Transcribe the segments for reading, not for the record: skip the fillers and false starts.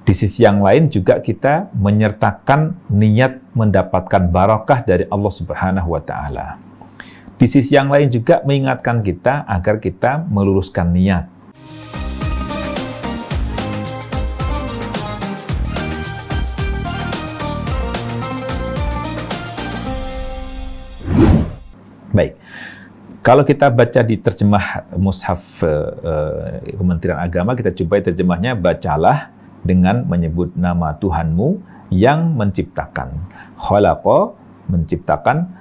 Di sisi yang lain juga kita menyertakan niat mendapatkan barokah dari Allah Subhanahu wa Ta'ala. Di sisi yang lain juga mengingatkan kita agar kita meluruskan niat. Baik, kalau kita baca di terjemah Mushaf Kementerian Agama, kita jumpai terjemahnya, bacalah dengan menyebut nama Tuhanmu yang menciptakan. Khalaqa, menciptakan,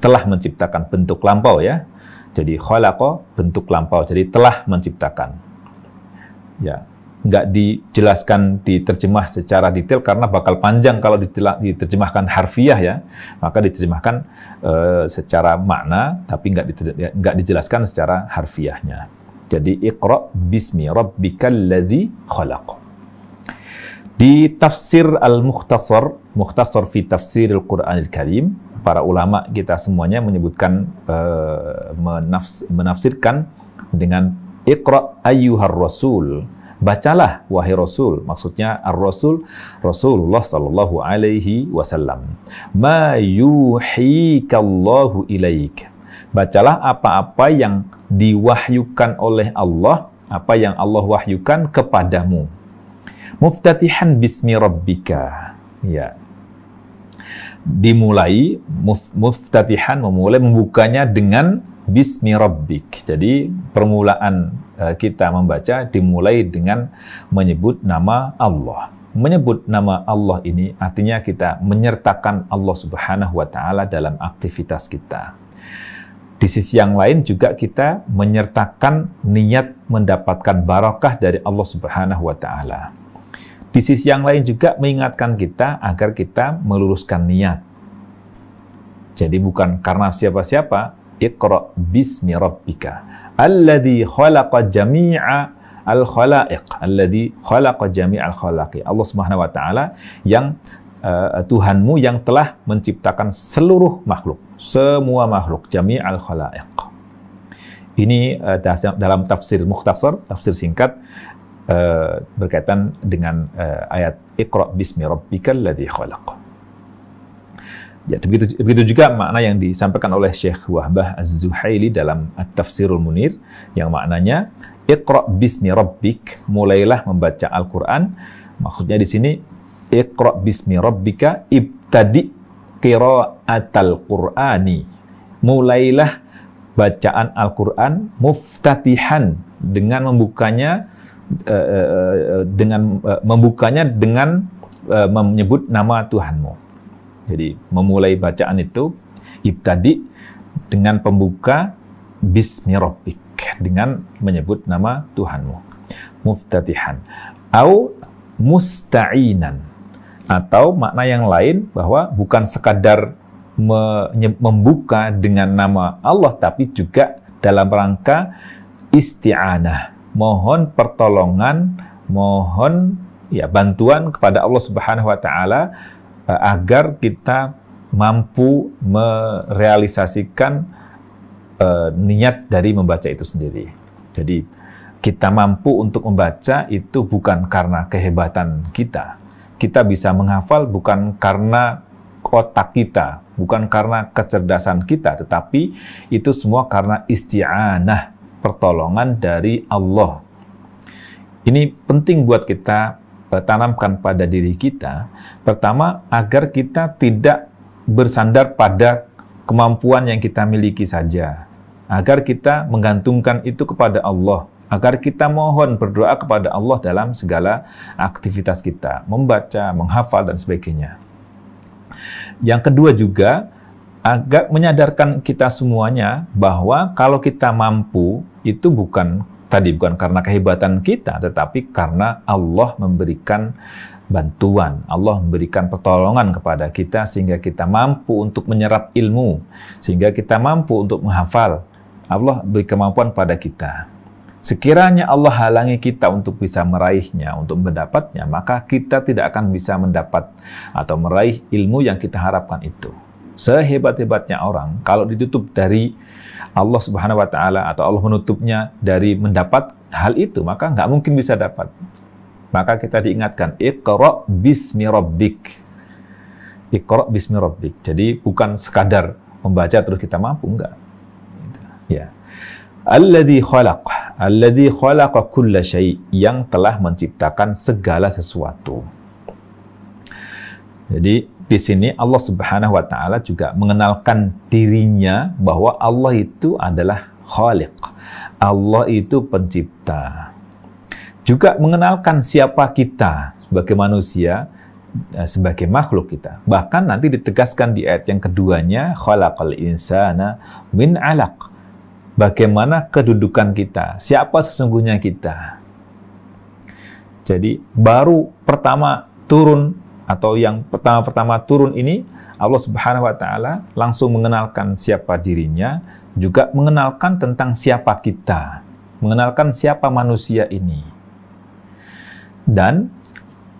telah menciptakan, bentuk lampau ya. Jadi khalaqa, bentuk lampau, jadi telah menciptakan. Ya, nggak dijelaskan, diterjemah secara detail karena bakal panjang kalau diterjemahkan harfiah ya. Maka diterjemahkan secara makna, tapi nggak dijelaskan secara harfiahnya. Jadi Iqra bismi rabbikal ladzi khalaq. Di tafsir Al-Mukhtasar, Mukhtasar fi Tafsir Al-Quranil Karim, para ulama kita semuanya menyebutkan, menafsirkan dengan Iqra ayyuhar rasul, bacalah wahai rasul, maksudnya ar-rasul Rasulullah sallallahu alaihi wasallam. Ma yuhikallahu ilaik, bacalah apa-apa yang diwahyukan oleh Allah, apa yang Allah wahyukan kepadamu. Muftatihan bismi rabbika, ya, dimulai muftatihan, memulai, membukanya dengan bismi rabbik. Jadi permulaan kita membaca dimulai dengan menyebut nama Allah. Menyebut nama Allah ini artinya kita menyertakan Allah Subhanahu wa Ta'ala dalam aktivitas kita. Di sisi yang lain juga kita menyertakan niat mendapatkan barokah dari Allah Subhanahu wa Ta'ala. Di sisi yang lain juga mengingatkan kita agar kita meluruskan niat. Jadi bukan karena siapa-siapa, Iqra bismi rabbika alladzi khalaqa jami'a al-khalaiq, alladzi khalaqa jami'al khalaqi. Allah Subhanahu wa Ta'ala yang Tuhanmu yang telah menciptakan seluruh makhluk, semua makhluk, jami'al khalaiq. Ini dalam tafsir Mukhtasar, tafsir singkat, berkaitan dengan ayat Iqra bismi rabbikal ladzi khalaq. Ya, begitu juga makna yang disampaikan oleh Syekh Wahbah Az-Zuhaili dalam At-Tafsirul Munir, yang maknanya Iqra bismi rabbik, mulailah membaca Al-Qur'an. Maksudnya di sini Iqra bismi rabbika ibtadi qira'atal Qur'ani, mulailah bacaan Al-Qur'an muftatihan, dengan membukanya dengan menyebut nama Tuhanmu. Jadi memulai bacaan itu ibtadi dengan pembuka bismi rabbik, dengan menyebut nama Tuhanmu. Muftatihan au musta'inan, atau makna yang lain bahwa bukan sekadar membuka dengan nama Allah, tapi juga dalam rangka isti'anah, mohon pertolongan, mohon ya bantuan kepada Allah Subhanahu wa Ta'ala agar kita mampu merealisasikan niat dari membaca itu sendiri. Jadi kita mampu untuk membaca itu bukan karena kehebatan kita. Kita bisa menghafal bukan karena otak kita, bukan karena kecerdasan kita, tetapi itu semua karena isti'anah, pertolongan dari Allah. Ini penting buat kita tanamkan pada diri kita. Pertama, agar kita tidak bersandar pada kemampuan yang kita miliki saja. Agar kita menggantungkan itu kepada Allah. Agar kita mohon berdoa kepada Allah dalam segala aktivitas kita. Membaca, menghafal, dan sebagainya. Yang kedua juga, agar menyadarkan kita semuanya bahwa kalau kita mampu, itu bukan karena kehebatan kita, tetapi karena Allah memberikan bantuan, Allah memberikan pertolongan kepada kita sehingga kita mampu untuk menyerap ilmu, sehingga kita mampu untuk menghafal. Allah beri kemampuan pada kita. Sekiranya Allah halangi kita untuk bisa meraihnya, untuk mendapatnya, maka kita tidak akan bisa mendapat atau meraih ilmu yang kita harapkan itu. Sehebat-hebatnya orang, kalau ditutup dari Allah Subhanahu wa Ta'ala atau Allah menutupnya dari mendapat hal itu, maka nggak mungkin bisa dapat. maka kita diingatkan, Iqra bismi rabbik. Iqra bismi rabbik. Jadi bukan sekadar membaca terus kita mampu, enggak. Ya. Alladzi khalaqa kulla syai', yang telah menciptakan segala sesuatu. Jadi di sini Allah Subhanahu wa taala juga mengenalkan dirinya bahwa Allah itu adalah Khaliq. Allah itu pencipta. Juga mengenalkan siapa kita sebagai manusia, sebagai makhluk kita. Bahkan nanti ditegaskan di ayat yang keduanya, khalaqal insana min 'alaq. Bagaimana kedudukan kita, siapa sesungguhnya kita. Jadi baru pertama turun, atau yang pertama turun ini, Allah Subhanahu wa taala langsung mengenalkan siapa dirinya, juga mengenalkan tentang siapa kita, mengenalkan siapa manusia ini. Dan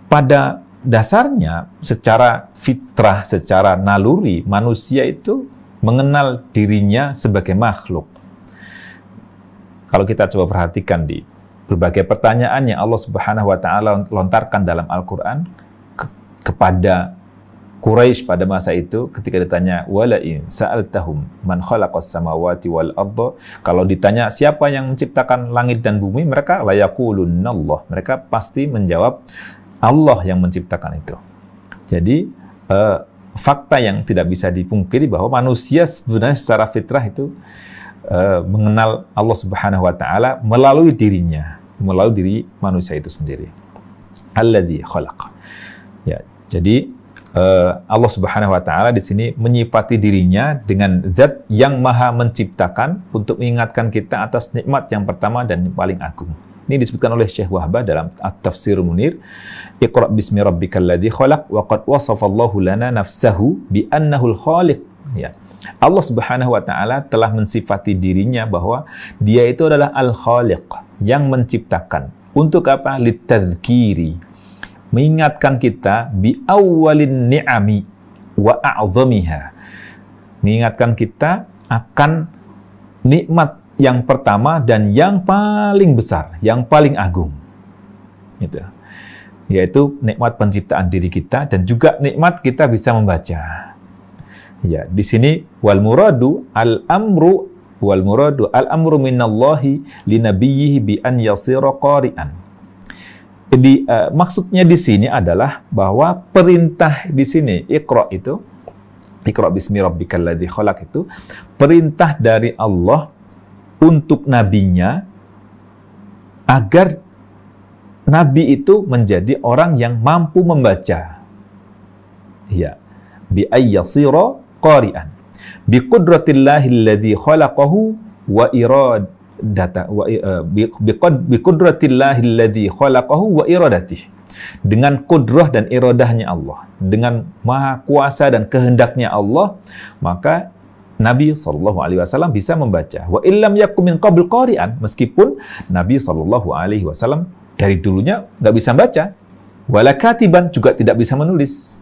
pada dasarnya, secara fitrah, secara naluri, manusia itu mengenal dirinya sebagai makhluk. Kalau kita coba perhatikan di berbagai pertanyaan yang Allah Subhanahu wa taala lontarkan dalam Al-Qur'an kepada Quraisy pada masa itu, ketika ditanya wala in sa'altahum man khalaqas samawati wal arda, kalau ditanya siapa yang menciptakan langit dan bumi, mereka la yaqulunallah, mereka pasti menjawab Allah yang menciptakan itu. Jadi fakta yang tidak bisa dipungkiri bahwa manusia sebenarnya secara fitrah itu mengenal Allah Subhanahu wa taala melalui dirinya, melalui diri manusia itu sendiri. Alladzi khalaq. Ya, jadi Allah Subhanahu wa taala di sini menyifati dirinya dengan zat yang maha menciptakan untuk mengingatkan kita atas nikmat yang pertama dan yang paling agung. Ini disebutkan oleh Syekh Wahbah dalam At-Tafsir Munir, Iqra bismi rabbikal ladzi khalaq wa qad wasafallahu lana nafsahu bi annahul khaliq. Ya. Allah Subhanahu wa taala telah mensifati dirinya bahwa dia itu adalah Al-Khaliq, yang menciptakan. Untuk apa? Litadzkiri. Mengingatkan kita bi awwalin ni'ami wa a'zamiha. Mengingatkan kita akan nikmat yang pertama dan yang paling besar, yang paling agung. Gitu. Yaitu nikmat penciptaan diri kita dan juga nikmat kita bisa membaca. Ya, di sini wal muradu al-amru minallahi linabiyyihi bi an yasira qari'an. Jadi maksudnya di sini adalah bahwa perintah di sini Iqra itu, Iqra bismi rabbikal ladzi khalaq itu perintah dari Allah untuk nabinya agar nabi itu menjadi orang yang mampu membaca. Ya, bi ayyasira qari'an bi qudratillahi alladhi khalaqahu wa bi qudratillahi alladhi khalaqahu wa iradatihi, dengan kudrah dan iradahnya Allah, dengan maha kuasa dan kehendaknya Allah, maka Nabi SAW bisa membaca. Wa illam yakum min qabl qari'an, meskipun Nabi SAW dari dulunya nggak bisa baca, wala katiban, juga tidak bisa menulis.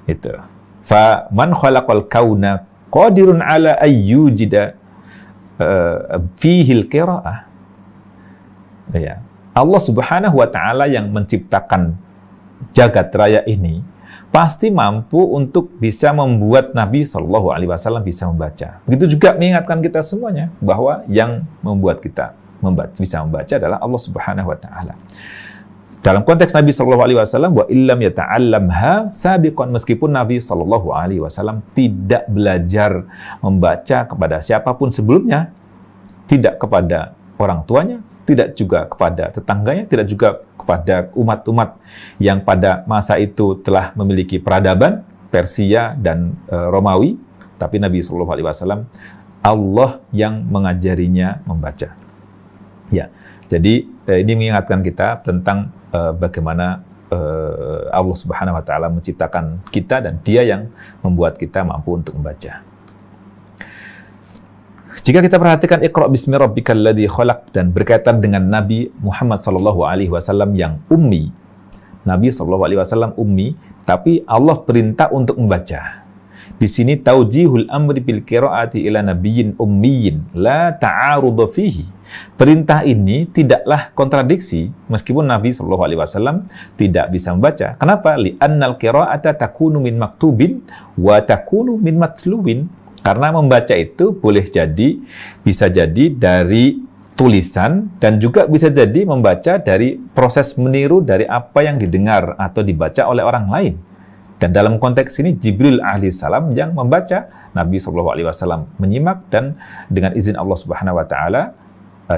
Itu. Fa man khalaqal kauna qadirun ala ayyujida fihil qira'ah. Ya. Allah Subhanahu wa taala yang menciptakan jagat raya ini pasti mampu untuk bisa membuat Nabi SAW bisa membaca. Begitu juga mengingatkan kita semuanya bahwa yang membuat kita bisa membaca adalah Allah Subhanahu wa taala. Dalam konteks Nabi SAW, wa illam yata'allamha sabiqan, meskipun Nabi SAW tidak belajar membaca kepada siapapun sebelumnya, tidak kepada orang tuanya, tidak juga kepada tetangganya, tidak juga kepada umat-umat yang pada masa itu telah memiliki peradaban Persia dan Romawi, tapi Nabi SAW, Allah yang mengajarinya membaca. Ya, jadi ini mengingatkan kita tentang bagaimana Allah Subhanahu wa taala menciptakan kita dan Dia yang membuat kita mampu untuk membaca. Jika kita perhatikan Iqra bismi rabbikal ladzi khalaq dan berkaitan dengan Nabi Muhammad SAW yang ummi. Nabi SAW ummi, tapi Allah perintah untuk membaca. Di sini taujihul amri bil qiraati ila nabiyyin ummiyin la ta'arud fihi. Perintah ini tidaklah kontradiksi meskipun Nabi Shallallahu Alaihi Wasallam tidak bisa membaca. Kenapa? Li'annal qira'ata takunu min maktubin wa takunu min matlubin. Karena membaca itu bisa jadi dari tulisan dan juga bisa jadi membaca dari proses meniru dari apa yang didengar atau dibaca oleh orang lain. Dan dalam konteks ini Jibril alaihissalam yang membaca, Nabi SAW menyimak, dan dengan izin Allah Subhanahu Wa Taala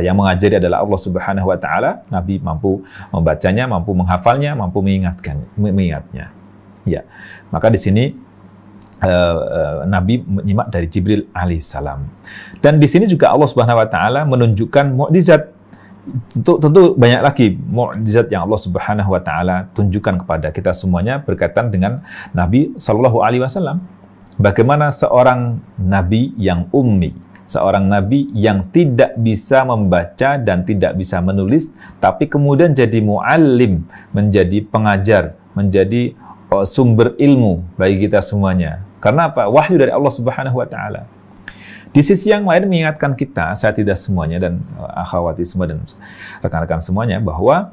yang mengajari adalah Allah Subhanahu Wa Taala, Nabi mampu membacanya, mampu menghafalnya, mampu mengingatnya. Ya, maka di sini Nabi menyimak dari Jibril alaihissalam. Dan di sini juga Allah Subhanahu Wa Taala menunjukkan mukjizat. Tentu banyak lagi mukjizat yang Allah Subhanahu Wa Taala tunjukkan kepada kita semuanya berkaitan dengan Nabi Shallallahu Alaihi Wasallam. Bagaimana seorang Nabi yang ummi, seorang Nabi yang tidak bisa membaca dan tidak bisa menulis, tapi kemudian jadi muallim, menjadi pengajar, menjadi sumber ilmu bagi kita semuanya. Karena apa? Wahyu dari Allah Subhanahu Wa Taala. Di sisi yang lain mengingatkan kita, saya tidak semuanya dan akhwati semua dan rekan-rekan semuanya, bahwa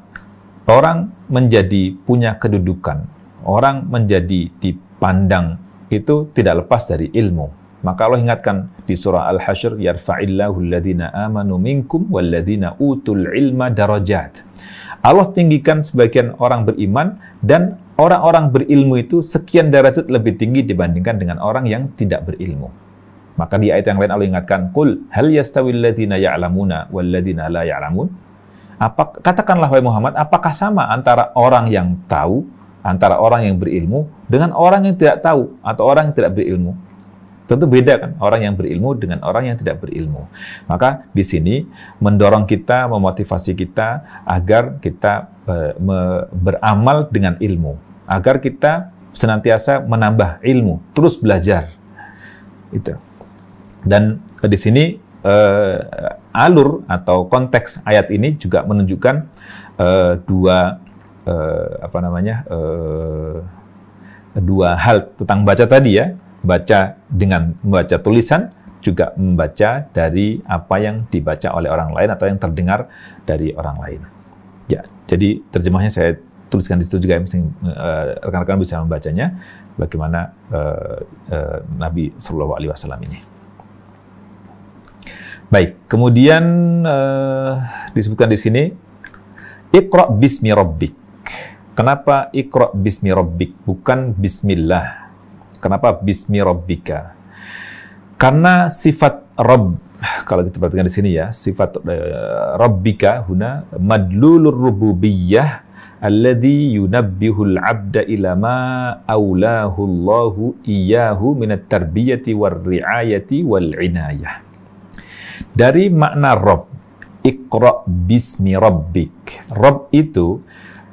orang menjadi punya kedudukan, orang menjadi dipandang itu tidak lepas dari ilmu. Maka Allah ingatkan di surah Al-Hasyr, yarfa'illahu alladhina amanu minkum walladhina utul ilma darajat. Allah tinggikan sebagian orang beriman dan orang-orang berilmu itu sekian derajat lebih tinggi dibandingkan dengan orang yang tidak berilmu. Maka di ayat yang lain Allah ingatkan, qul hal yastawil ladzina ya'lamuna wal ladzina la ya'lamun. Katakanlah wahai Muhammad, apakah sama antara orang yang tahu, antara orang yang berilmu dengan orang yang tidak tahu atau orang yang tidak berilmu? Tentu beda kan, orang yang berilmu dengan orang yang tidak berilmu. Maka di sini mendorong kita, memotivasi kita agar kita beramal dengan ilmu, agar kita senantiasa menambah ilmu, terus belajar. Itu. Dan di sini alur atau konteks ayat ini juga menunjukkan dua hal tentang baca tadi ya, baca dengan membaca tulisan, juga membaca dari apa yang dibaca oleh orang lain atau yang terdengar dari orang lain. Ya, jadi terjemahnya saya tuliskan di situ juga, rekan-rekan bisa membacanya bagaimana Nabi Shallallahu Alaihi Wasallam ini. Baik, kemudian disebutkan di sini Iqra bismi rabbik. Kenapa Iqra bismi rabbik bukan bismillah? Kenapa bismi rabbika? Karena sifat Rabb, kalau kita perhatikan di sini ya, sifat rabbika huna madlulur rububiyyah alladhi yunabbihul abda ila ma aulahu Allahu iyyahu minat tarbiyati war riayati wal inayah. Dari makna Rabb, Iqra bismi rabbik. Rabb itu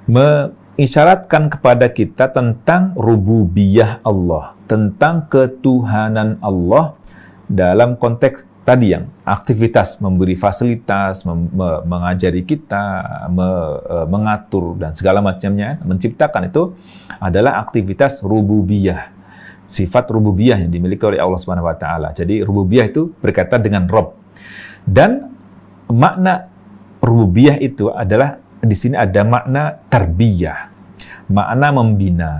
mengisyaratkan kepada kita tentang rububiyah Allah, tentang ketuhanan Allah dalam konteks tadi yang aktivitas memberi fasilitas, mengajari kita, mengatur dan segala macamnya, menciptakan itu adalah aktivitas rububiyah. Sifat rububiyah yang dimiliki oleh Allah Subhanahu Wa Taala. Jadi rububiyah itu berkaitan dengan Rabb. Dan makna rububiyah itu adalah di sini ada makna tarbiyah, makna membina,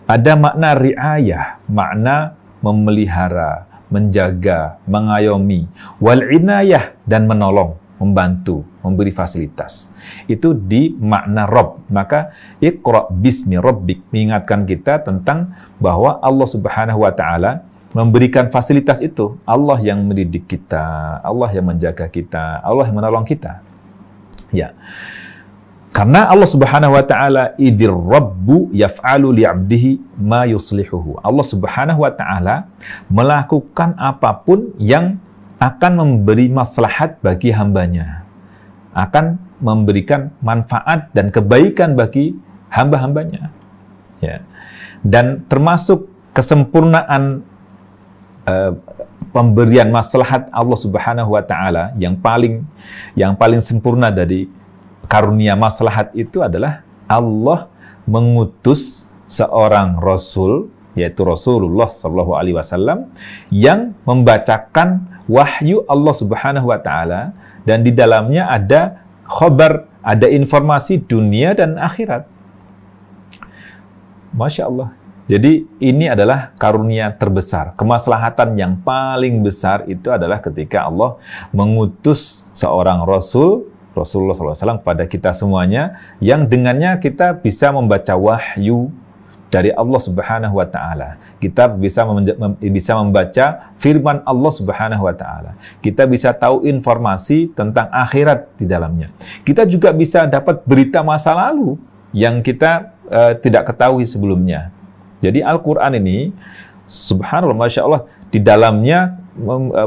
ada makna riayah, makna memelihara, menjaga, mengayomi, wal inayah, dan menolong, membantu, memberi fasilitas. Itu di makna Rabb. Maka Iqra bismi rabbik mengingatkan kita tentang bahwa Allah Subhanahu Wa Taala memberikan fasilitas itu. Allah yang mendidik kita, Allah yang menjaga kita, Allah yang menolong kita. Ya. Karena Allah Subhanahu Wa Taala idir rabbu yaf'alu li'abdihi ma yuslihuhu. Allah Subhanahu Wa Taala melakukan apapun yang akan memberi maslahat bagi hambanya, akan memberikan manfaat dan kebaikan bagi hamba-hambanya. Ya. Dan termasuk kesempurnaan pemberian maslahat Allah Subhanahu Wa Taala yang paling sempurna dari karunia maslahat itu adalah Allah mengutus seorang Rasul, yaitu Rasulullah Sallallahu Alaihi Wasallam, yang membacakan wahyu Allah Subhanahu Wa Taala dan di dalamnya ada khabar, ada informasi dunia dan akhirat. Masya Allah. Jadi ini adalah karunia terbesar. Kemaslahatan yang paling besar itu adalah ketika Allah mengutus seorang Rasul, Rasulullah SAW kepada kita semuanya, yang dengannya kita bisa membaca wahyu dari Allah Subhanahu wa Ta'ala. Kita bisa membaca firman Allah Subhanahu wa Ta'ala. Kita bisa tahu informasi tentang akhirat di dalamnya. Kita juga bisa dapat berita masa lalu yang kita tidak ketahui sebelumnya. Jadi Al-Quran ini, subhanallah, Masya Allah, di dalamnya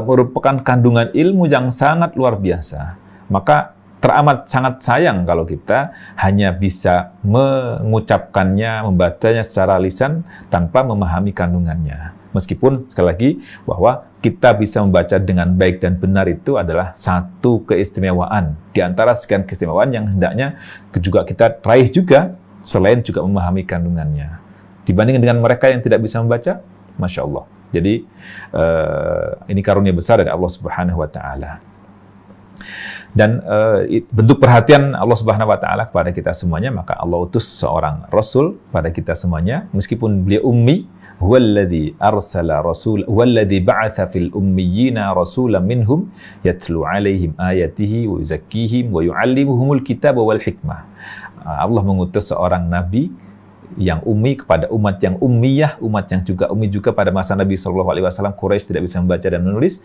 merupakan kandungan ilmu yang sangat luar biasa. Maka teramat sangat sayang kalau kita hanya bisa mengucapkannya, membacanya secara lisan tanpa memahami kandungannya. Meskipun, sekali lagi, bahwa kita bisa membaca dengan baik dan benar itu adalah satu keistimewaan. Di antara sekian keistimewaan yang hendaknya juga kita raih juga, selain juga memahami kandungannya. Dibanding dengan mereka yang tidak bisa membaca, Masya Allah. Jadi, ini karunia besar dari Allah Subhanahu wa Ta'ala. Dan bentuk perhatian Allah Subhanahu wa Ta'ala kepada kita semuanya, maka Allah utus seorang Rasul pada kita semuanya, meskipun beliau ummi, huwallazi arsala rasul, huwallazi ba'atha fil ummiyina rasulan minhum yatlu alaihim ayatihi wa yuzakkihim wa yu'allimuhumul kitaba wal hikmah. Allah mengutus seorang nabi yang ummi kepada umat yang ummiyah, umat yang juga ummi juga pada masa Nabi SAW. Quraisy tidak bisa membaca dan menulis.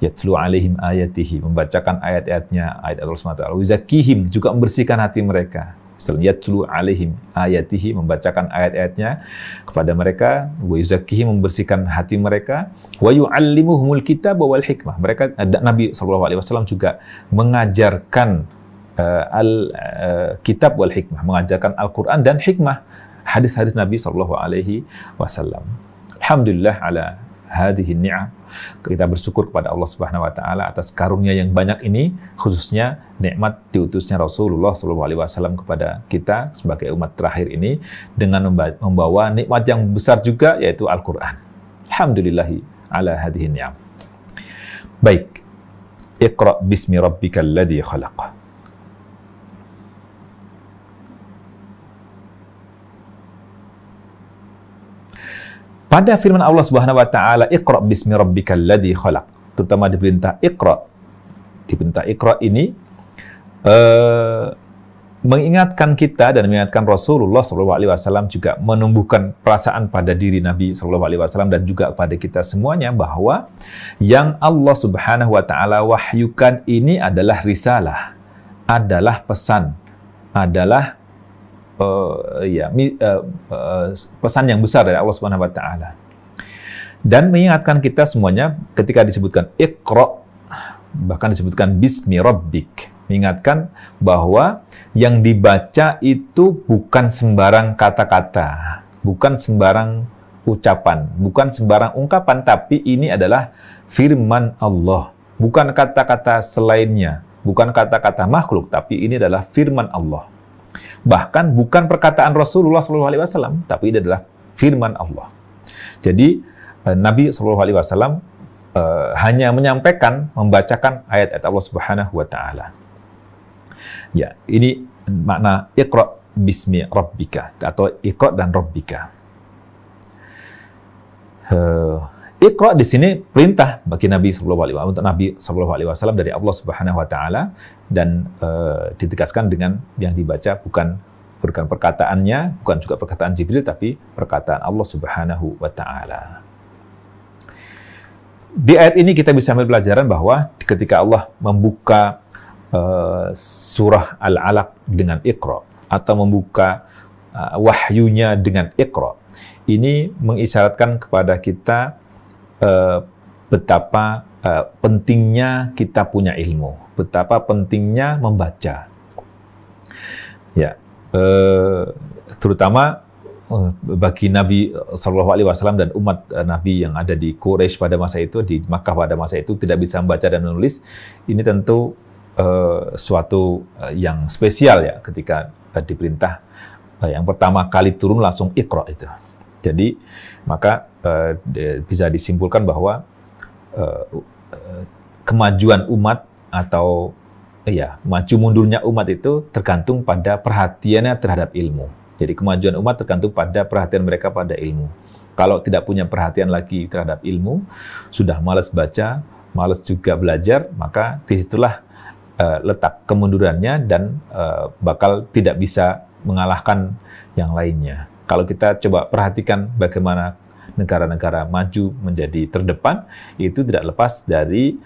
Yatlu alaihim ayatihi, membacakan ayat-ayatnya, ayat Allah SWT. Yuzakkihim, juga membersihkan hati mereka. Setelah yatlu alaihim ayatihi, membacakan ayat-ayatnya kepada mereka. Wa yuzakkihim, membersihkan hati mereka. Wa yu'allimuhumul kitab wal hikmah. Mereka, Nabi SAW juga mengajarkan kitab wal hikmah, mengajarkan Al-Quran dan hikmah, hadis-hadis Nabi SAW. Alhamdulillah ala hadhihi ni'am. Kita bersyukur kepada Allah Subhanahu wa Ta'ala atas karunia yang banyak ini, khususnya nikmat diutusnya Rasulullah SAW kepada kita sebagai umat terakhir ini, dengan membawa nikmat yang besar juga, yaitu Al-Quran. Alhamdulillahi ala hadhihi ni'am. Baik. Iqra bismi rabbikal ladzi khalaq. Pada firman Allah Subhanahu wa Ta'ala, Iqra bismi rabbikal ladzi khalaq, terutama diperintah Iqra. Diperintah Iqra ini mengingatkan kita dan mengingatkan Rasulullah SAW, juga menumbuhkan perasaan pada diri Nabi SAW dan juga pada kita semuanya, bahwa yang Allah Subhanahu wa Ta'ala wahyukan ini adalah risalah, adalah pesan, adalah pesan yang besar dari Allah Subhanahu wa Ta'ala. Dan mengingatkan kita semuanya ketika disebutkan Iqra, bahkan disebutkan bismi rabbik, mengingatkan bahwa yang dibaca itu bukan sembarang kata-kata, bukan sembarang ucapan, bukan sembarang ungkapan, tapi ini adalah firman Allah, bukan kata-kata selainnya, bukan kata-kata makhluk, tapi ini adalah firman Allah. Bahkan bukan perkataan Rasulullah SAW, tapi ini adalah firman Allah. Jadi Nabi SAW hanya menyampaikan, membacakan ayat-ayat Allah Subhanahu wa Ta'ala. Ya, ini makna Iqra bismi rabbika, atau Iqra dan rabbika. Iqra di sini perintah bagi Nabi SAW, untuk Nabi SAW dari Allah Subhanahu wa Ta'ala, dan ditegaskan dengan yang dibaca bukan perkataannya, bukan juga perkataan Jibril, tapi perkataan Allah Subhanahu wa Ta'ala. Di ayat ini kita bisa ambil pelajaran bahwa ketika Allah membuka surah Al-Alaq dengan Iqra, atau membuka wahyunya dengan Iqra, ini mengisyaratkan kepada kita betapa pentingnya kita punya ilmu, betapa pentingnya membaca. Ya, terutama bagi Nabi SAW dan umat Nabi yang ada di Quraisy pada masa itu, di Makkah pada masa itu, tidak bisa membaca dan menulis. Ini tentu suatu yang spesial ya, ketika diperintah yang pertama kali turun langsung Iqra itu. Jadi maka bisa disimpulkan bahwa kemajuan umat atau maju mundurnya umat itu tergantung pada perhatiannya terhadap ilmu. Jadi kemajuan umat tergantung pada perhatian mereka pada ilmu. Kalau tidak punya perhatian lagi terhadap ilmu, sudah malas baca, malas juga belajar, maka disitulah letak kemundurannya dan bakal tidak bisa mengalahkan yang lainnya. Kalau kita coba perhatikan bagaimana negara-negara maju menjadi terdepan, itu tidak lepas dari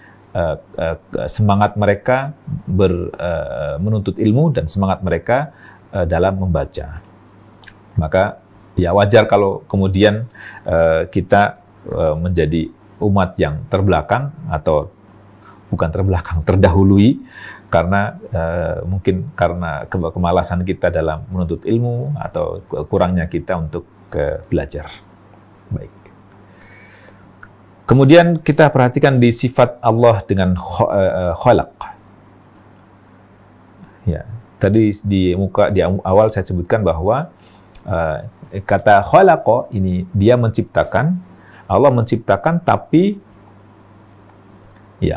semangat mereka menuntut ilmu dan semangat mereka dalam membaca. Maka ya wajar kalau kemudian kita menjadi umat yang terbelakang, atau bukan terbelakang, terdahului, karena mungkin karena kemalasan kita dalam menuntut ilmu atau kurangnya kita untuk belajar. Baik. Kemudian kita perhatikan di sifat Allah dengan khalaq. Ya, tadi di awal saya sebutkan bahwa kata khalaqa ini dia menciptakan, Allah menciptakan, tapi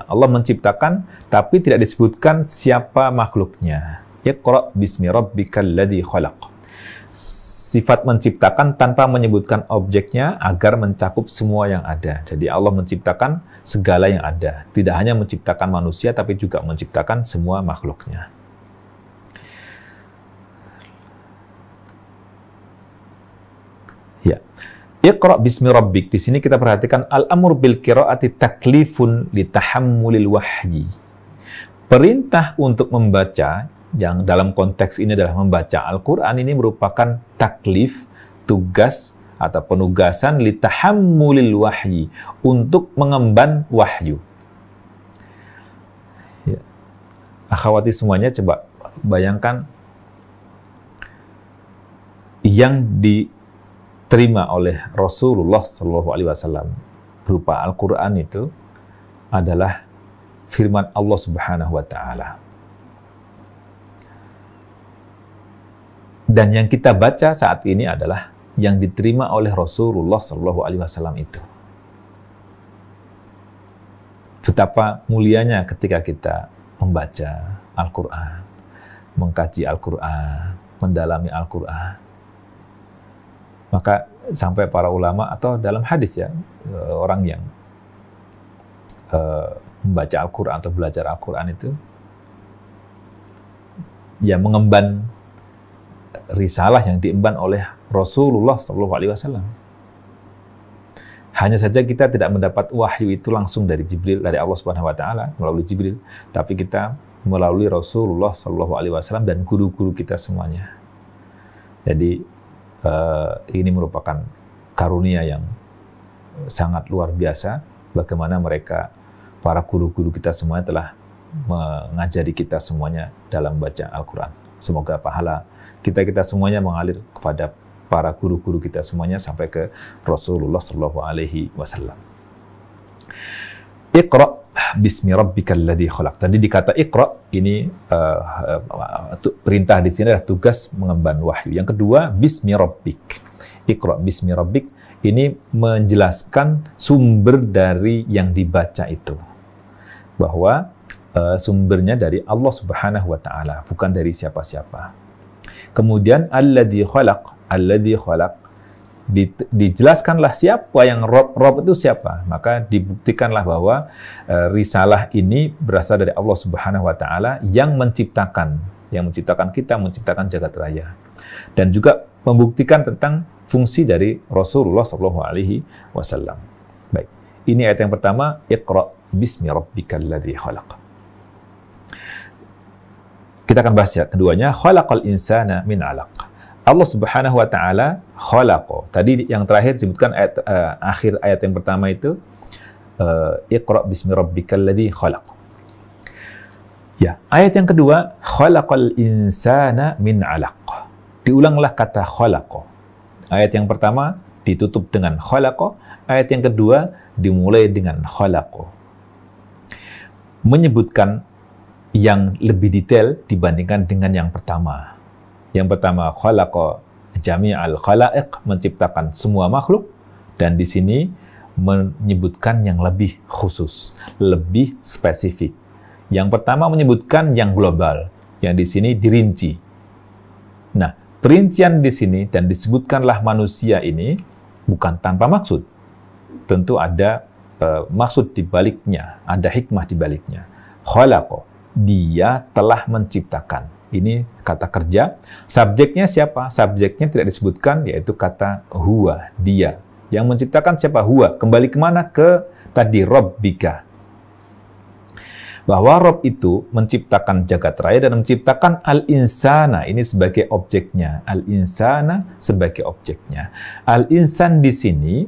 Allah menciptakan tapi tidak disebutkan siapa makhluknya. Iqra bismi rabbikal ladzi khalaq. Sifat menciptakan tanpa menyebutkan objeknya agar mencakup semua yang ada. Jadi Allah menciptakan segala yang ada. Tidak hanya menciptakan manusia, tapi juga menciptakan semua makhluknya. Ya. Iqra bismi rabbik. Di sini kita perhatikan al-amr bil qiraati taklifun li tahammulil wahyi. Perintah untuk membaca, yang dalam konteks ini adalah membaca Al-Quran, ini merupakan taklif, tugas atau penugasan li tahammulil wahyi, untuk mengemban wahyu. Ya. Akhwati semuanya, coba bayangkan yang diterima oleh Rasulullah SAW berupa Al-Quran itu adalah firman Allah Subhanahu wa Ta'ala. Dan yang kita baca saat ini adalah yang diterima oleh Rasulullah SAW itu. Betapa mulianya ketika kita membaca Al-Quran, mengkaji Al-Quran, mendalami Al-Quran. Maka sampai para ulama, atau dalam hadis ya, orang yang membaca Al-Quran atau belajar Al-Quran itu, ya mengemban risalah yang diemban oleh Rasulullah SAW. Hanya saja kita tidak mendapat wahyu itu langsung dari Jibril, dari Allah Subhanahu Wa Taala melalui Jibril, tapi kita melalui Rasulullah SAW dan guru-guru kita semuanya. Jadi ini merupakan karunia yang sangat luar biasa, bagaimana mereka, para guru-guru kita semuanya telah mengajari kita semuanya dalam baca Al-Quran. Semoga pahala kita semuanya mengalir kepada para guru-guru kita semuanya sampai ke Rasulullah SAW. Iqra bismi rabbikal ladzi khalaq. Tadi dikata Iqra, ini perintah di sini adalah tugas mengemban wahyu. Yang kedua, bismi rabbik. Iqra bismi rabbik ini menjelaskan sumber dari yang dibaca itu, bahwa sumbernya dari Allah Subhanahu wa Ta'ala, bukan dari siapa-siapa. Kemudian alladzi khalaq, dijelaskanlah siapa yang Rob itu siapa. Maka dibuktikanlah bahwa risalah ini berasal dari Allah Subhanahu wa Ta'ala yang menciptakan kita, menciptakan jagat raya. Dan juga membuktikan tentang fungsi dari Rasulullah SAW. Baik, ini ayat yang pertama, Iqra bismi rabbikal ladzi khalaq. Kita akan bahas ya keduanya, khalaqal insana min 'alaq. Allah Subhanahu wa Ta'ala khalaqa. Tadi yang terakhir disebutkan akhir ayat yang pertama itu Iqra bismi rabbikal ladzi khalaq. Ya, ayat yang kedua, khalaqal insana min 'alaq. Diulanglah kata khalaqa. Ayat yang pertama ditutup dengan khalaqa, ayat yang kedua dimulai dengan khalaqa. Menyebutkan yang lebih detail dibandingkan dengan yang pertama. Yang pertama, khalaqa jami'al khalaiq, menciptakan semua makhluk, dan di sini menyebutkan yang lebih khusus, lebih spesifik, Yang pertama menyebutkan yang global, yang di sini dirinci. Nah, perincian di sini dan disebutkanlah manusia ini bukan tanpa maksud. Tentu ada maksud di baliknya, ada hikmah di baliknya. Khalaqa, dia telah menciptakan. Ini kata kerja. Subjeknya siapa? Subjeknya tidak disebutkan, yaitu kata huwa, dia. Yang menciptakan siapa? Huwa. Kembali kemana? Ke tadi Rabbika. Bahwa Rabb itu menciptakan jagat raya dan menciptakan al-insana. Ini sebagai objeknya. Al-insana sebagai objeknya. Al-insan di sini,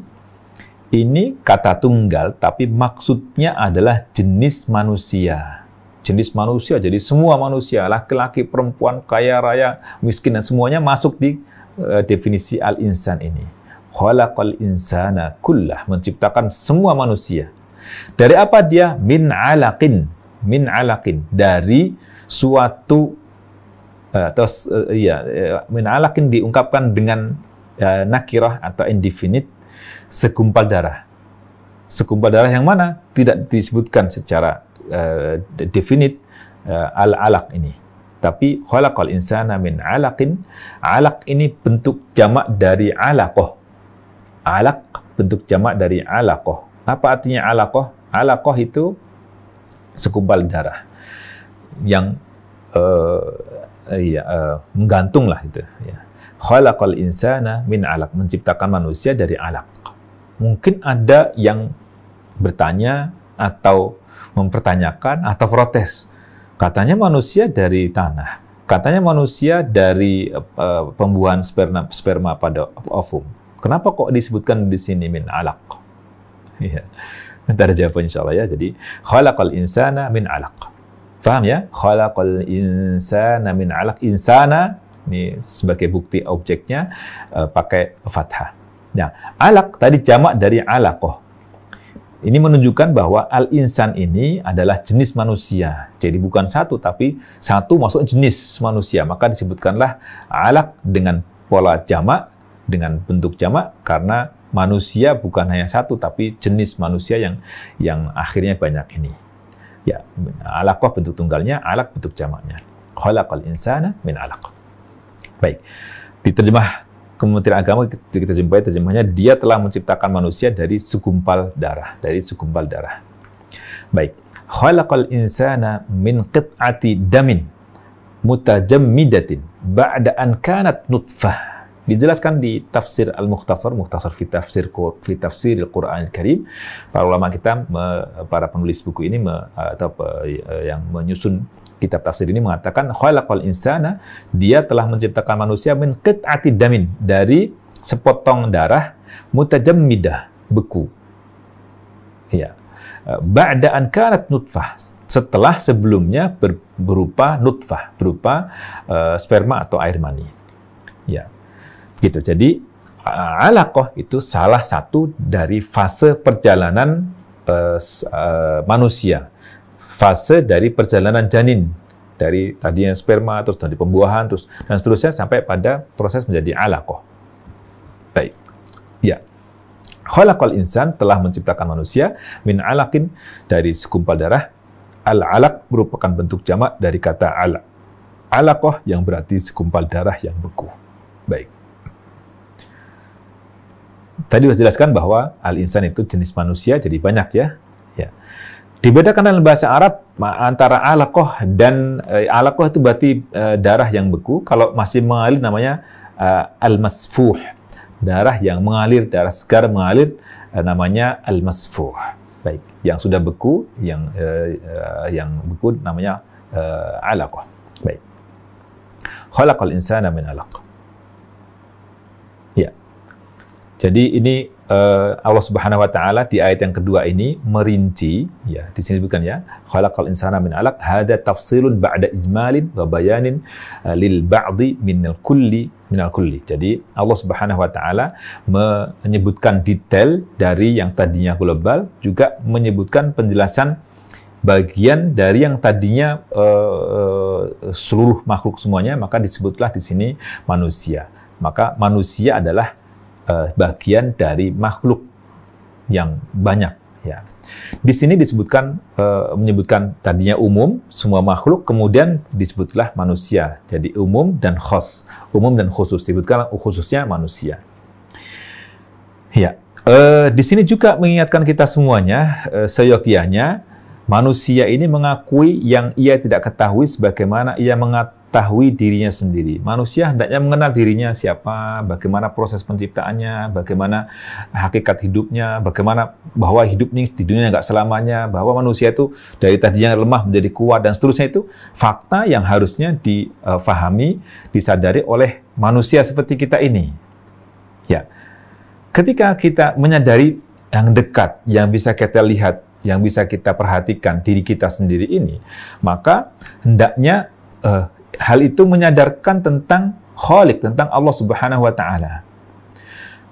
ini kata tunggal, tapi maksudnya adalah jenis manusia. Jenis manusia, jadi semua manusia, laki-laki, perempuan, kaya, raya, miskin, dan semuanya masuk di definisi al-insan ini. Khalaqal insana kullah, menciptakan semua manusia. Dari apa dia? Min alaqin. Min alaqin, dari suatu min alaqin diungkapkan dengan nakirah atau indefinite, segumpal darah. Segumpal darah yang mana? Tidak disebutkan secara definite al-alaq ini. Tapi khalaqal insana min alaqin. Alaq ini bentuk jamak dari alaqah. Alaq bentuk jamak dari alaqah. Apa artinya alaqah? Alaqah itu segumpal darah yang menggantung lah itu. Ya. Khalaqal insana min alaq, menciptakan manusia dari alaq. Mungkin ada yang bertanya atau mempertanyakan atau protes. Katanya manusia dari tanah. Katanya manusia dari pembuahan sperma pada ovum. Kenapa kok disebutkan di sini min alaq? Ya. Nanti ada jawabannya insya Allah ya. Jadi khalaqal insana min alaq. Faham ya? Khalaqal insana min alaq. Insana ini sebagai bukti objeknya pakai fathah. Nah, alaq tadi jamak dari alaqah. Ini menunjukkan bahwa al-insan ini adalah jenis manusia. Jadi bukan satu, tapi satu masuk jenis manusia. Maka disebutkanlah alaq dengan pola jamak, dengan bentuk jamak, karena manusia bukan hanya satu, tapi jenis manusia yang akhirnya banyak ini. Ya, alaqah bentuk tunggalnya, alaq bentuk jamaknya. Khalaqal insana min alaq. Baik, diterjemah Kementerian Agama kita jumpai terjemahnya, dia telah menciptakan manusia dari segumpal darah, dari segumpal darah. Baik, khalaqal insana min qit'ati damin mutajammidatin ba'da an kanat nutfah. Dijelaskan di tafsir Al-Mukhtasar, Mukhtasar fi tafsir Al-Quran Al-Karim. Para ulama kita, para penulis buku ini yang menyusun kitab tafsir ini mengatakan khalaqal insana, dia telah menciptakan manusia min qit'ati damin, dari sepotong darah, mutajammidah, beku. Ya. Ba'da an kanat nutfah, setelah sebelumnya berupa nutfah, berupa sperma atau air mani. Ya. Gitu. Jadi alaqah itu salah satu dari fase perjalanan manusia. Fase dari perjalanan janin, dari tadinya sperma, terus dari pembuahan, terus dan seterusnya sampai pada proses menjadi alaqah. Baik. Ya. Khalaqal insan, telah menciptakan manusia min alaqin, dari segumpal darah. Al-alaq merupakan bentuk jamak dari kata alaq. Alaqah yang berarti segumpal darah yang beku. Baik. Tadi sudah jelaskan bahwa al-insan itu jenis manusia, jadi banyak ya. Ya. Dibedakan dalam bahasa Arab antara alaqah dan alaqah itu berarti darah yang beku. Kalau masih mengalir namanya al-masfuh. Darah yang mengalir, darah segar mengalir namanya al-masfuh. Baik, yang sudah beku, yang beku namanya alaqah. Baik. Khalaqal insana min alaq. Ya. Jadi ini Allah Subhanahu wa taala di ayat yang kedua ini merinci, ya, di sini disebutkan ya, khalaqal insana min alaq, hada tafsilun ba'da ijmalin wa bayanin lil ba'di minal kulli. Jadi Allah Subhanahu wa taala menyebutkan detail dari yang tadinya global, juga menyebutkan penjelasan bagian dari yang tadinya seluruh makhluk semuanya, maka disebutlah di sini manusia. Maka manusia adalah bagian dari makhluk yang banyak, ya. Di sini disebutkan menyebutkan tadinya umum semua makhluk, kemudian disebutlah manusia. Jadi umum dan khos, umum dan khusus. Disebutkan khususnya manusia. Ya, di sini juga mengingatkan kita semuanya, seyogyanya manusia ini mengakui yang ia tidak ketahui sebagaimana ia mengetahui dirinya sendiri. Manusia hendaknya mengenal dirinya siapa, bagaimana proses penciptaannya, bagaimana hakikat hidupnya, bagaimana bahwa hidup ini di dunia nggak selamanya, bahwa manusia itu dari tadinya lemah menjadi kuat, dan seterusnya. Itu fakta yang harusnya difahami, disadari oleh manusia seperti kita ini. Ya, ketika kita menyadari yang dekat, yang bisa kita lihat, yang bisa kita perhatikan diri kita sendiri ini, maka hendaknya hal itu menyadarkan tentang Khaliq, tentang Allah Subhanahu wa Ta'ala.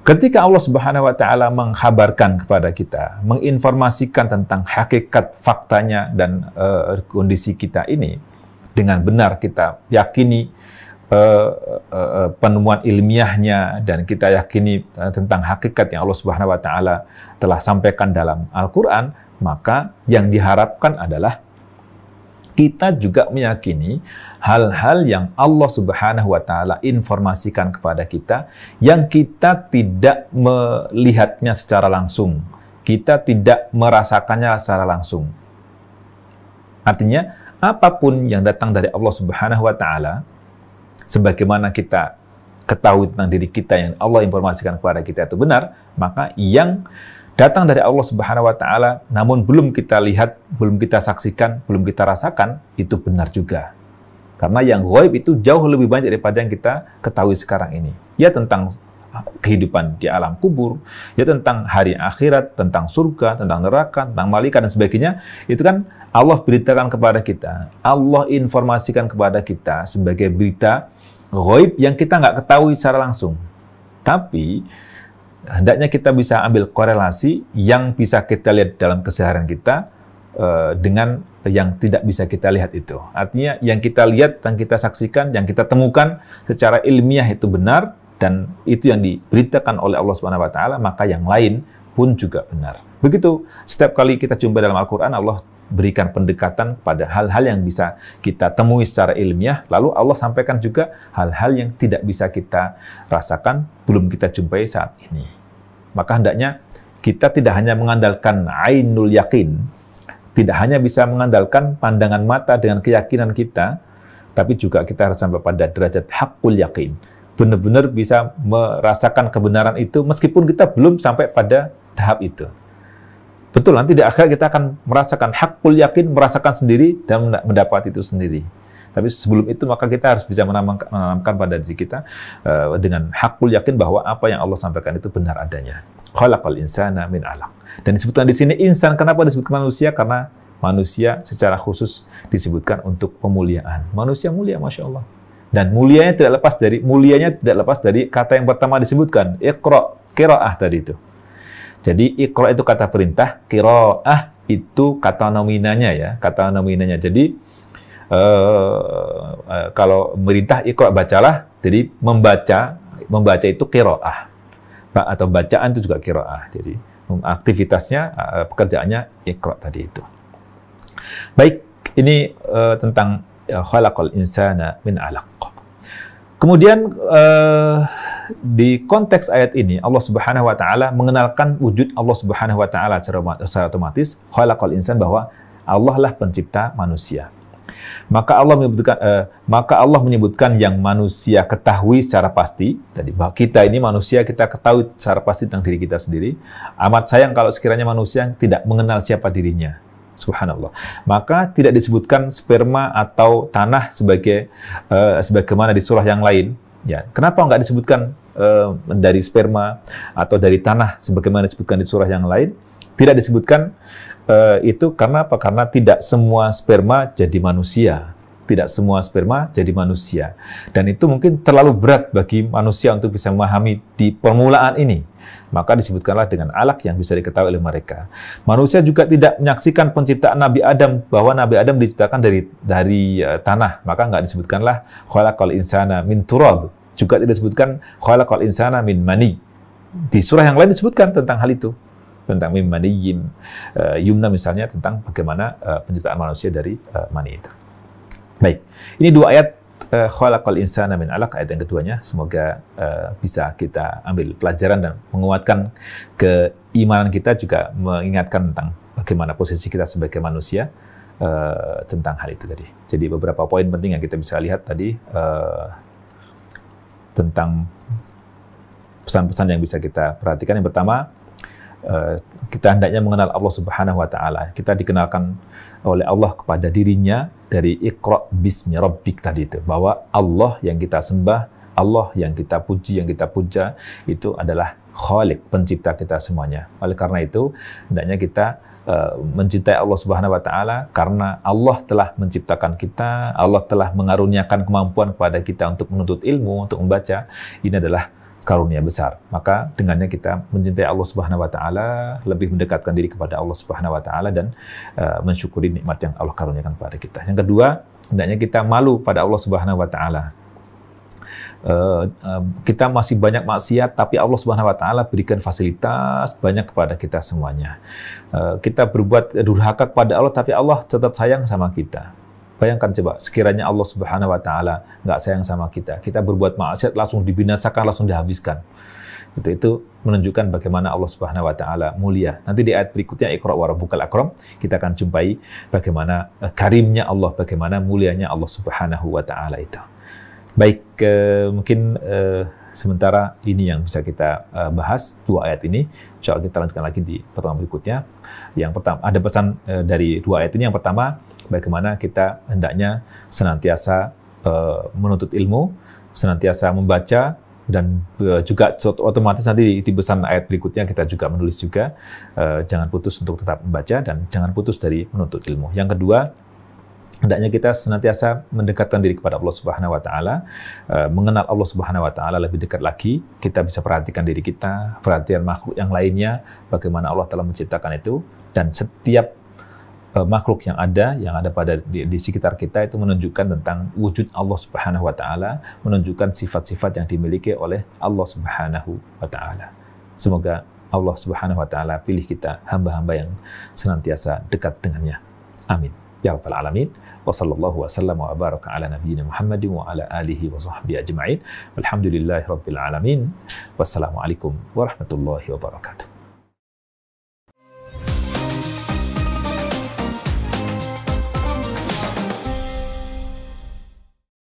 Ketika Allah Subhanahu wa Ta'ala mengkhabarkan kepada kita, menginformasikan tentang hakikat faktanya dan kondisi kita ini, dengan benar kita yakini penemuan ilmiahnya, dan kita yakini tentang hakikat yang Allah Subhanahu wa Ta'ala telah sampaikan dalam Al-Quran, maka yang diharapkan adalah kita juga meyakini hal-hal yang Allah Subhanahu wa Ta'ala informasikan kepada kita, yang kita tidak melihatnya secara langsung, kita tidak merasakannya secara langsung. Artinya, apapun yang datang dari Allah Subhanahu wa Ta'ala, sebagaimana kita ketahui tentang diri kita yang Allah informasikan kepada kita itu benar, maka yang datang dari Allah Subhanahu wa Ta'ala namun belum kita lihat, belum kita saksikan, belum kita rasakan, itu benar juga. Karena yang ghaib itu jauh lebih banyak daripada yang kita ketahui sekarang ini. Ya tentang kehidupan di alam kubur, ya tentang hari akhirat, tentang surga, tentang neraka, tentang malaikat dan sebagainya. Itu kan Allah beritakan kepada kita, Allah informasikan kepada kita sebagai berita ghaib yang kita nggak ketahui secara langsung. Tapi hendaknya kita bisa ambil korelasi yang bisa kita lihat dalam keseharian kita dengan yang tidak bisa kita lihat itu. Artinya yang kita lihat, yang kita saksikan, yang kita temukan secara ilmiah itu benar, dan itu yang diberitakan oleh Allah Subhanahu wa Ta'ala, maka yang lain pun juga benar. Begitu setiap kali kita jumpa dalam Al-Quran, Allah berikan pendekatan pada hal-hal yang bisa kita temui secara ilmiah, lalu Allah sampaikan juga hal-hal yang tidak bisa kita rasakan, belum kita jumpai saat ini. Maka hendaknya kita tidak hanya mengandalkan ainul yakin, tidak hanya bisa mengandalkan pandangan mata dengan keyakinan kita, tapi juga kita harus sampai pada derajat haqqul yakin, benar-benar bisa merasakan kebenaran itu meskipun kita belum sampai pada tahap itu. Betul, nanti di akhirat kita akan merasakan haqqul yakin, merasakan sendiri dan mendapat itu sendiri. Tapi sebelum itu maka kita harus bisa menanamkan pada diri kita dengan haqqul yakin bahwa apa yang Allah sampaikan itu benar adanya. Khalaqal insana min 'alaq. Dan disebutkan di sini insan, kenapa disebutkan manusia? Karena manusia secara khusus disebutkan untuk pemuliaan. Manusia mulia, Masya Allah. Dan mulianya tidak lepas dari kata yang pertama disebutkan, Iqra, qiraah tadi itu. Jadi Iqra itu kata perintah, qiraah itu kata nominanya ya, kata nominanya. Jadi kalau merintah Iqra, bacalah, jadi membaca itu qiraah. Atau bacaan itu juga qiraah. Jadi aktivitasnya, pekerjaannya Iqra tadi itu. Baik, ini tentang khalaqal insana min 'alaq. Kemudian di konteks ayat ini Allah Subhanahu wa Ta'ala mengenalkan wujud Allah Subhanahu wa Ta'ala secara otomatis, khalaqal insan, bahwa Allah lah pencipta manusia. Maka Allah menyebutkan yang manusia ketahui secara pasti. Tadi bahwa kita ini manusia, kita ketahui secara pasti tentang diri kita sendiri. Amat sayang kalau sekiranya manusia tidak mengenal siapa dirinya. Subhanallah. Maka tidak disebutkan sperma atau tanah sebagaimana di surah yang lain. Ya, kenapa nggak disebutkan dari sperma atau dari tanah sebagaimana disebutkan di surah yang lain? Tidak disebutkan itu karena apa? Karena tidak semua sperma jadi manusia. Tidak semua sperma jadi manusia. Dan itu mungkin terlalu berat bagi manusia untuk bisa memahami di permulaan ini. Maka disebutkanlah dengan alaq yang bisa diketahui oleh mereka. Manusia juga tidak menyaksikan penciptaan Nabi Adam, bahwa Nabi Adam diciptakan dari tanah. Maka nggak disebutkanlah khalaqal insana min turab. Juga tidak disebutkan khalaqal insana min mani. Di surah yang lain disebutkan tentang hal itu. tentang mim maniyyin yumna misalnya, tentang bagaimana penciptaan manusia dari mani itu. Baik, ini 2 ayat khalaqal insana min 'alaq, ayat yang keduanya. Semoga bisa kita ambil pelajaran dan menguatkan keimanan kita, juga mengingatkan tentang bagaimana posisi kita sebagai manusia tentang hal itu tadi. Jadi beberapa poin penting yang kita bisa lihat tadi tentang pesan-pesan yang bisa kita perhatikan. Yang pertama, kita hendaknya mengenal Allah Subhanahu wa Ta'ala. Kita dikenalkan oleh Allah kepada dirinya dari Iqra bismi rabbik tadi itu, bahwa Allah yang kita sembah, Allah yang kita puji, yang kita puja itu adalah Khaliq, pencipta kita semuanya. Oleh karena itu, hendaknya kita mencintai Allah Subhanahu wa Ta'ala karena Allah telah menciptakan kita, Allah telah mengaruniakan kemampuan kepada kita untuk menuntut ilmu, untuk membaca. Ini adalah karunia besar. Maka dengannya kita mencintai Allah Subhanahu wa Ta'ala, lebih mendekatkan diri kepada Allah Subhanahu wa Ta'ala, dan mensyukuri nikmat yang Allah karuniakan kepada kita. Yang kedua, hendaknya kita malu pada Allah Subhanahu wa Ta'ala. Kita masih banyak maksiat, tapi Allah Subhanahu wa Ta'ala berikan fasilitas banyak kepada kita semuanya. Kita berbuat durhaka kepada Allah, tapi Allah tetap sayang sama kita. Bayangkan coba, sekiranya Allah Subhanahu wa Ta'ala nggak sayang sama kita, kita berbuat maksiat langsung dibinasakan, langsung dihabiskan. Itu menunjukkan bagaimana Allah Subhanahu wa Ta'ala mulia. Nanti di ayat berikutnya, Iqra wa rabbukal akram, kita akan jumpai bagaimana karimnya Allah, bagaimana mulianya Allah Subhanahu wa Ta'ala itu. Baik, mungkin sementara ini yang bisa kita bahas, 2 ayat ini. Insya Allah kita lanjutkan lagi di pertemuan berikutnya. Yang pertama, ada pesan dari 2 ayat ini. Yang pertama, bagaimana kita hendaknya senantiasa menuntut ilmu, senantiasa membaca, dan juga otomatis nanti di pesan ayat berikutnya kita juga menulis juga, jangan putus untuk tetap membaca dan jangan putus dari menuntut ilmu. Yang kedua, hendaknya kita senantiasa mendekatkan diri kepada Allah Subhanahu wa Ta'ala, mengenal Allah Subhanahu wa Ta'ala lebih dekat lagi. Kita bisa perhatikan diri kita, perhatian makhluk yang lainnya, bagaimana Allah telah menciptakan itu, dan setiap makhluk yang ada pada di sekitar kita itu menunjukkan tentang wujud Allah Subhanahu wa Ta'ala, menunjukkan sifat-sifat yang dimiliki oleh Allah Subhanahu wa Ta'ala. Semoga Allah Subhanahu wa Ta'ala pilih kita hamba-hamba yang senantiasa dekat dengannya. Amin ya rabbal alamin. Wa sallallahu wa sallam wa baraka ala nabiyyina Muhammadin wa ala alihi wa sahbihi ajma'in. Walhamdulillahi rabbil alamin. Wassalamualaikum warahmatullahi wabarakatuh.